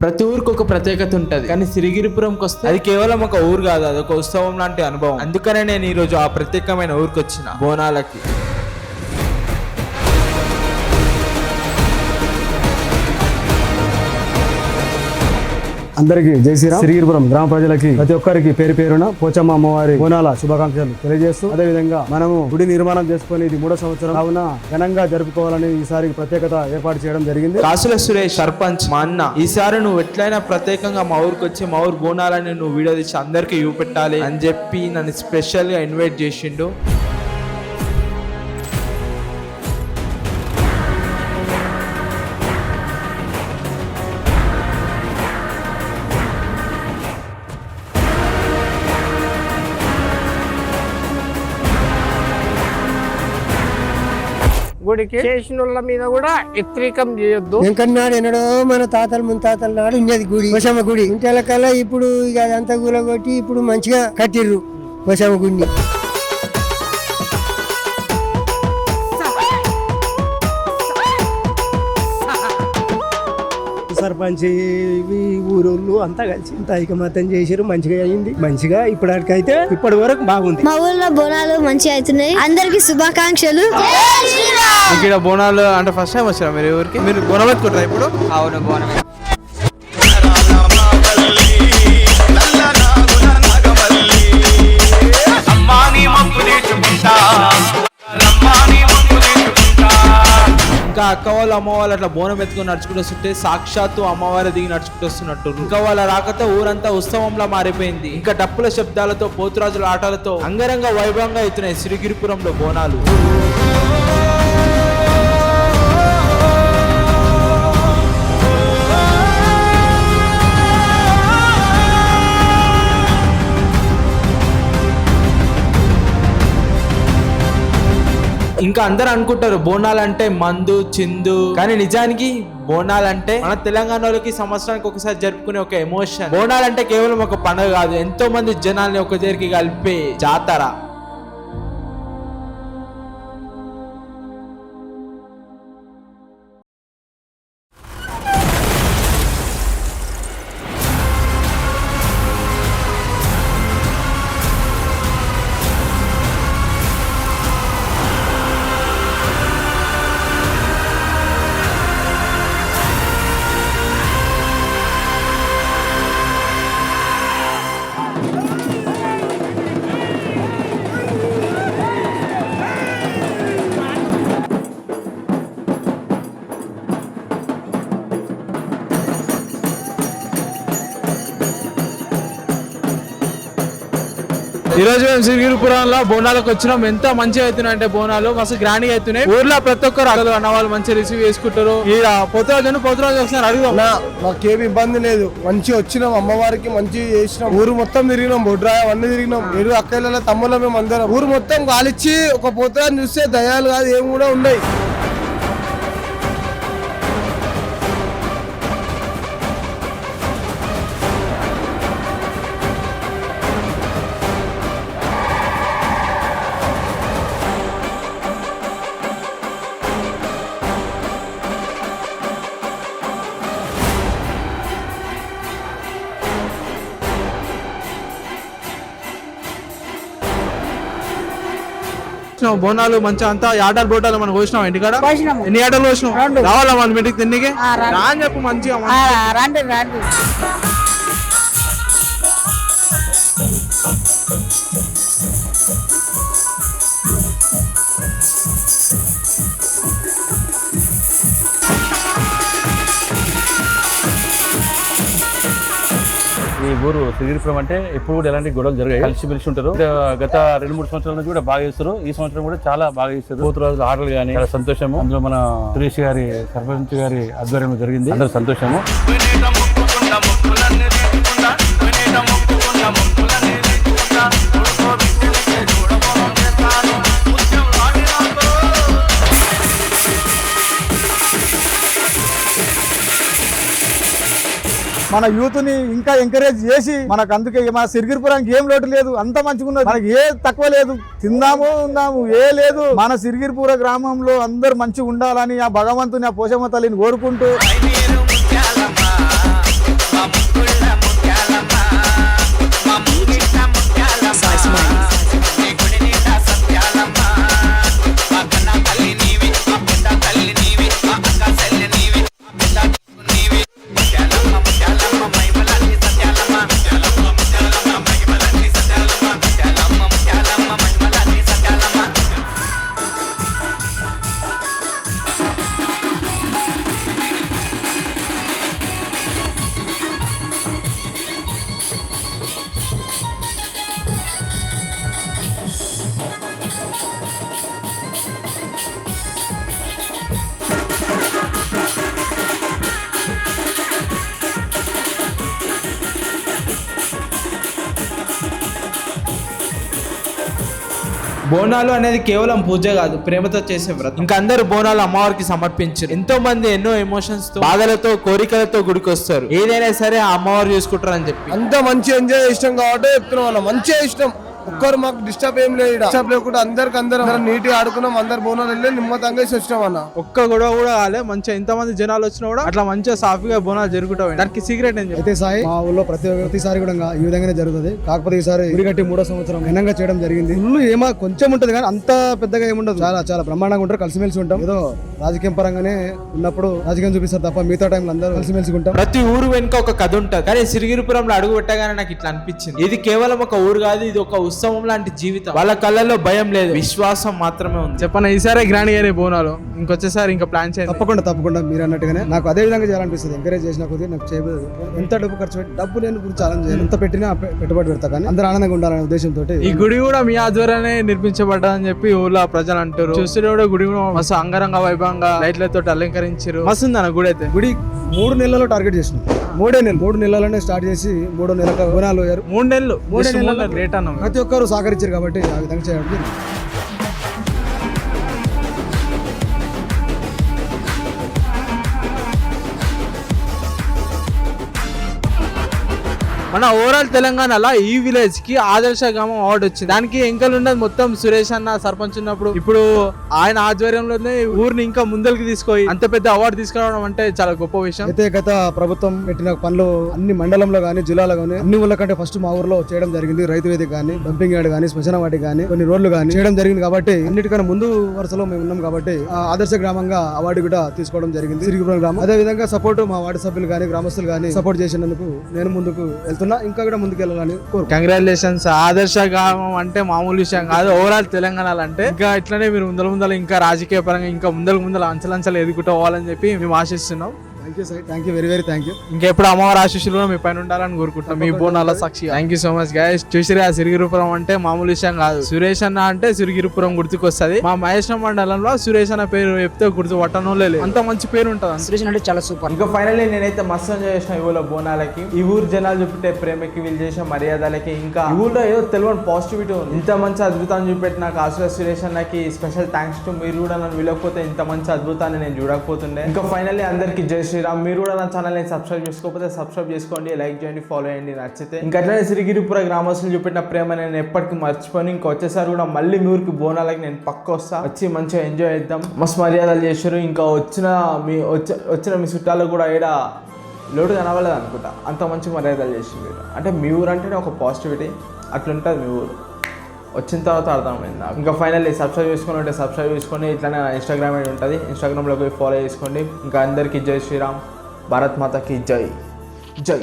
ప్రతి ఊరికి ఒక ప్రత్యేకత ఉంటది, కానీ సిరిగిరిపురంకి వస్తే అది కేవలం ఒక ఊరు కాదు, అది ఒక ఉత్సవం లాంటి అనుభవం. అందుకనే నేను ఈ రోజు ఆ ప్రత్యేకమైన ఊరికి వచ్చిన బోనాలకి. అందరికి జై శ్రీరామ్. సిరిగిరిపురం గ్రామ ప్రజలకి ప్రతి ఒక్కరికి పేరు పేరున పోచమ్మ అమ్మవారి బోనాల శుభాకాంక్షలు తెలియజేస్తూ, అదే విధంగా మనము గుడి నిర్మాణం చేసుకుని ఇది 3వ సంవత్సరం కావున ఘనంగా జరుపుకోవాలని ఈసారి ప్రత్యేకత ఏర్పాటు చేయడం జరిగింది. కాసుల సురేష్ సర్పంచ్ మా అన్న, ఈసారి నువ్వు ఎట్లయినా ప్రత్యేకంగా మా ఊరికి వచ్చి మా ఊరు బోనాలని నువ్వు వీడియో తీసి అందరికి చూపెట్టాలి అని చెప్పి నన్ను స్పెషల్ గా ఇన్వైట్ చేసిండు. గుడికి చేసిన వాళ్ళ మీద కూడా వ్యతిరేకం చేయొద్దు. వెంకన్నాడు ఎన్నడో మన తాతలు ముత్తాతల నాడు ఉన్నది గుడి, పోషమ్మ గుడి. ఇంటల కల్లా ఇప్పుడు ఇక అదంతా కూలగొట్టి ఇప్పుడు మంచిగా కట్టిర్రు పోషమ్మ గుడిని. సర్పంచ్ ఊరోళ్ళు అంతా కలిసి ఇంత ఐకమత్యం చేసారు, మంచిగా అయింది. మంచిగా ఇప్పటికైతే ఇప్పటి వరకు బాగుంది. మా ఊళ్ళో బోనాలు మంచిగా అవుతున్నాయి. అందరికి శుభాకాంక్షలు. ఇక్కడ బోనాలు అంటే ఫస్ట్ టైం వచ్చారా మీరు ఊరికి? మీరు బోనం ఎత్తుకుంటారా ఇప్పుడు? అవును, బోనం. ఇంకా అక్క వాళ్ళు అమ్మ వాళ్ళు అట్లా బోనం ఎత్తుకుని నడుచుకుంటూ వస్తుంటే సాక్షాత్తు అమ్మవారి దిగి నడుచుకుంటూ వస్తున్నట్టు. ఇంకా వాళ్ళ రాకతో ఊరంతా ఉత్సవంలా మారిపోయింది. ఇంకా డప్పుల శబ్దాలతో పోతురాజుల ఆటలతో అంగరంగ వైభవంగా అవుతున్నాయి సిరిగిరిపురంలో బోనాలు. ఇంకా అందరు అనుకుంటారు బోనాలంటే మందు చిందు, కానీ నిజానికి బోనాలంటే మన తెలంగాణ వాళ్ళకి సంవత్సరానికి ఒకసారి జరుపుకునే ఒక ఎమోషన్. బోనాలంటే కేవలం ఒక పండుగ కాదు, ఎంతో మంది జనాల్ని ఒక దగ్గరికి కలిపే జాతర. ఈ రోజు మేము సిరిగిరిపురంలో బోనాలకు వచ్చినాం. ఎంత మంచిగా అవుతున్నాయి అంటే బోనాలు మస్తు గ్రాండ్ గా అవుతున్నాయి. ఊర్లో ప్రతి ఒక్కరు అక్కలు అన్న వాళ్ళు మంచిగా రిసీవ్ చేసుకుంటారు. ఈడ పోతురాజు ఒకసారి అడుగుదాం. మాకేమి ఇబ్బంది లేదు, మంచిగా వచ్చినాం. అమ్మవారికి మంచిగా చేసినాం. ఊరు మొత్తం తిరిగినాం, బొడ్రాయ అన్ని తిరిగినాం. ఏడు అక్కల తమ్ముళ్ళ మేము అందరం ఊరు మొత్తం గాలిచ్చి ఒక పోతురాజు చూస్తే దయాలు కాదు ఏమి కూడా ఉన్నాయి. బోనాలు మంచిగా అంతా ఆటలు బోటాలు మనం కోసినాం. ఇంటికాడ ఎన్ని ఆటలు కోసినాం? రావాలా మన మీటికి తిండికి రా అని చెప్పు మంచిగా. రండి రండి. ఈ ఊరు సిరిగిరిపురం అంటే ఎప్పుడు కూడా ఎలాంటి గొడవలు జరిగాయి, కలిసి పిలిచి ఉంటారు. గత 2-3 సంవత్సరాల నుంచి కూడా బాగా చేస్తారు. ఈ సంవత్సరం కూడా చాలా బాగా చేస్తారు. పోతురాజుల ఆటలు కానీ చాలా సంతోషము. అందులో మన సురేష్ గారి సర్పంచ్ గారి ఆధ్వర్యంలో జరిగింది. అందరూ సంతోషము. మన యూత్ ని ఇంకా ఎంకరేజ్ చేసి మనకు అందుకే మన సిరిగిరిపురానికి ఏం లోటు లేదు, అంత మంచిగా ఉన్నది. మనకి ఏ తక్కువ లేదు, తిందాము ఉందాము ఏ లేదు. మన సిరిగిరిపుర గ్రామంలో అందరు మంచిగా ఉండాలని ఆ భగవంతుని ఆ పోషమ్మ తల్లిని కోరుకుంటూ బోనాలు అనేది కేవలం పూజ కాదు, ప్రేమతో చేసే వ్రతం. ఇంకా అందరు బోనాలు అమ్మవారికి సమర్పించారు. ఎంతో మంది ఎన్నో ఎమోషన్స్ తో, బాధలతో, కోరికలతో గుడికి వస్తారు. ఏదైనా సరే ఆ అమ్మవారు చూసుకుంటారు అని చెప్పి అంత మంచి ఎంజాయ్ చేసినాం కాబట్టి చెప్తున్నాం అన్న, మంచిగా ఇష్టం. ఒక్కరు మాకు డిస్టర్బ్ ఏం లేదు, డిస్టర్బ్ లేకుండా అందరం నీట్గా ఆడుకున్నాం. అందరు బోనాలు వెళ్ళి నిమ్మతంగా వచ్చినాం అన్న. ఒక్క గొడవ కూడా కాలే. మంచిగా ఎంతమంది జనాలు వచ్చినా కూడా అట్లా మంచిగా సాఫీగా బోనాలు జరుగుతాయి. దానికి సీక్రెట్ ఏం అయితే సాయి మా ఊళ్ళో ప్రతిసారి కూడా ఈ విధంగానే జరుగుతుంది. కాకపోతే ఈసారి గుడి కట్టి 3వ సంవత్సరం ఘనంగా చేయడం జరిగింది. ఇల్లు ఏమో కొంచెం ఉంటది కానీ అంత పెద్దగా ఏముండదు. చాలా బ్రహ్మాండంగా ఉంటారు, కలిసిమెలిసి ఉంటాం. ఏదో రాజకీయం పరంగానే ఉన్నప్పుడు రాజకీయం చూపిస్తారు తప్ప మిగతా టైంలో అందరూ కలిసిమెలిసి ఉంటాం. ప్రతి ఊరు వెనుక ఒక కథ ఉంటుంది. కానీ సిరిగిరిపురంలో అడుగు పెట్టగానే నాకు ఇట్లా అనిపించింది, ఇది కేవలం ఒక ఊరు కాదు, ఇది ఒక ఉత్సవం లాంటి జీవితం. వాళ్ళ కళ్ళల్లో భయం లేదు, విశ్వాసం మాత్రమే ఉంది. చెప్పండి, ఈసారి గ్రాండ్ గానే బోనాలు, ఇంకొచ్చేసారి ఇంకా ప్లాన్ చేయండి. తప్పకుండా మీరు అన్నట్టుగానే నాకు అదే విధంగా చేయాలనిపిస్తుంది. ఎంకరేజ్ చేసిన కొద్దిగా నాకు చేయలేదు. ఎంత డబ్బు ఖర్చు పెట్టి డబ్బు నేను గురించి ఛాలెంజ్ చేయాలి. ఎంత పెట్టినా పెట్టుబడి పెడతా, కానీ అందరూ ఆనందంగా ఉండాలనే ఉద్దేశంతో. ఈ గుడి కూడా మీ ఆధ్వర్యానే నిర్మించబడ్డదని చెప్పి ఊర్లో ప్రజలు అంటారు. చూస్తే కూడా గుడి కూడా మస్తు అంగరంగ వైభవంగా లైట్లతో అలంకరించారు. మస్తు ఉంది అన్న గుడి అయితే. గుడి 3 నెలల్లో టార్గెట్ చేసినాం. 3 నెలలోనే స్టార్ట్ చేసి 3వ నెలకు బోనాలు 3 నెలలు రేట్ అన్న. ప్రతి ఒక్కరు సహకరించారు కాబట్టి ఆ విధంగా చేయడం జరిగింది. మన ఓవరాల్ తెలంగాణలో ఈ విలేజ్ కి ఆదర్శ గ్రామం అవార్డు వచ్చింది. దానికి ఎంకలు ఉన్నది మొత్తం సురేష్ అన్న సర్పంచ్ ఉన్నప్పుడు. ఇప్పుడు ఆయన ఆధ్వర్యంలోనే ఊరిని ఇంకా ముందరికి తీసుకొని అంత పెద్ద అవార్డు తీసుకురావడం అంటే చాలా గొప్ప విషయం. అయితే గత ప్రభుత్వం పెట్టిన పనులు అన్ని మండలంలో గానీ జిల్లాలో గానీ అన్ని ఊళ్ళ కంటే ఫస్ట్ మా ఊర్లో చేయడం జరిగింది. రైతు వేదిక గానీ, డంపింగ్ యార్డ్ గానీ, శ్మశాన వాటి గానీ, కొన్ని రోడ్లు గానీ చేయడం జరిగింది. కాబట్టి అన్నిటికన్నా ముందు వరుసలో మేము ఉన్నాం కాబట్టి ఆ ఆదర్శ గ్రామంగా అవార్డు కూడా తీసుకోవడం జరిగింది సిరిగిపురం గ్రామం. అదే విధంగా సపోర్ట్ మా వార్డు సభ్యులు గానీ, గ్రామస్తులు గానీ సపోర్ట్ చేసినందుకు నేను ముందుకు వెళ్తున్నా, ఇంకా కూడా ముందుకు వెళ్ళాలని కోరుకుంటున్నాను. కంగ్రాచులేషన్స్. ఆదర్శ గ్రామం అంటే మామూలు విషయం కాదు, ఓవరాల్ తెలంగాణలో అంటే. ఇంకా ఇట్లనే మీరు ముందర ఇంకా రాజకీయ పరంగా ఇంకా ముందర అంచలంచలు ఎదుగుతూ పోవాలని చెప్పి మేము ఆశిస్తున్నాం. Thank you sir, thank you, very thank you. ఇంకెప్పుడు అమ్మవారి ఆశీస్సులు కూడా మీ పైన ఉండాలని కోరుకుంటున్నాం, మీ బోనాల Sakshi. Thank you so much guys. చూసిరా, సిరిగిరిపురం అంటే మామూలు విషయం కాదు. సురేష్ అన్న అంటే సిరిగిరిపురం గుర్తుకొస్తుంది. మా మహేష్ మండలంలో సురేష్ అన్న పేరు చెప్తే గుర్తు పట్టడం లేదు, అంత మంచి పేరు ఉంటుంది. సురేష్ అంటే చాలా సూపర్. ఇంకా ఫైనల్లీ నేనైతే మస్తు ఎంజాయ్ చేసిన ఈ ఊళ్ళో బోనాలకి. ఈ ఊరు జనాలు చూపెట్టే ప్రేమకి, వీళ్ళు చేసే మర్యాదలకి, ఇంకా ఈ ఊళ్ళో ఏదో తెలియని పాజిటివిటీ ఉంది. ఇంత మంచి అద్భుతాన్ని చూపెట్టిన ఆశీర్వాద్ సురేష్ అన్నకి స్పెషల్ థ్యాంక్స్ టు. మీరు కూడా నన్ను విలకపోతే ఇంత మంచి అద్భుతాన్ని నేను చూడకపోతుండే. ఇంకా ఫైనల్లీ అందరికి జై శ్రీరామ్. మీరు కూడా నా ఛానల్ సబ్స్క్రైబ్ చేసుకోకపోతే సబ్స్క్రైబ్ చేసుకోండి, లైక్ చేయండి, ఫాలో చేయండి నచ్చితే. ఇంకా అట్లనే సిరిగిరిపుర గ్రామస్తులు చూపెట్టిన ప్రేమ నేను ఎప్పటికీ మర్చిపోయి. ఇంకా వచ్చేసారి కూడా మళ్ళీ మీ ఊరికి బోనాలకి నేను పక్క వస్తా, వచ్చి మంచిగా ఎంజాయ్ చేద్దాం. మస్తు మర్యాదలు చేశారు. ఇంకా వచ్చిన మీ చుట్టాలు కూడా ఈడ లోటు కనవలేదు అనుకుంటా, అంత మంచి మర్యాదలు చేసింది. అంటే మీ ఊరు అంటేనే ఒక పాజిటివిటీ, అట్లుంటుంది మీ ఊరు. వచ్చిన తర్వాత అర్థమైంది నాకు. ఇంకా ఫైనల్లీ సబ్స్క్రైబ్ చేసుకుని ఉంటే సబ్స్క్రైబ్ చేసుకోండి. ఇట్లానే ఇన్స్టాగ్రామ్ అనేది ఉంటుంది, ఇన్స్టాగ్రామ్లో పోయి ఫాలో చేసుకోండి. ఇంకా అందరికీ జై శ్రీరామ్. భారత్ మాతకి జై జై.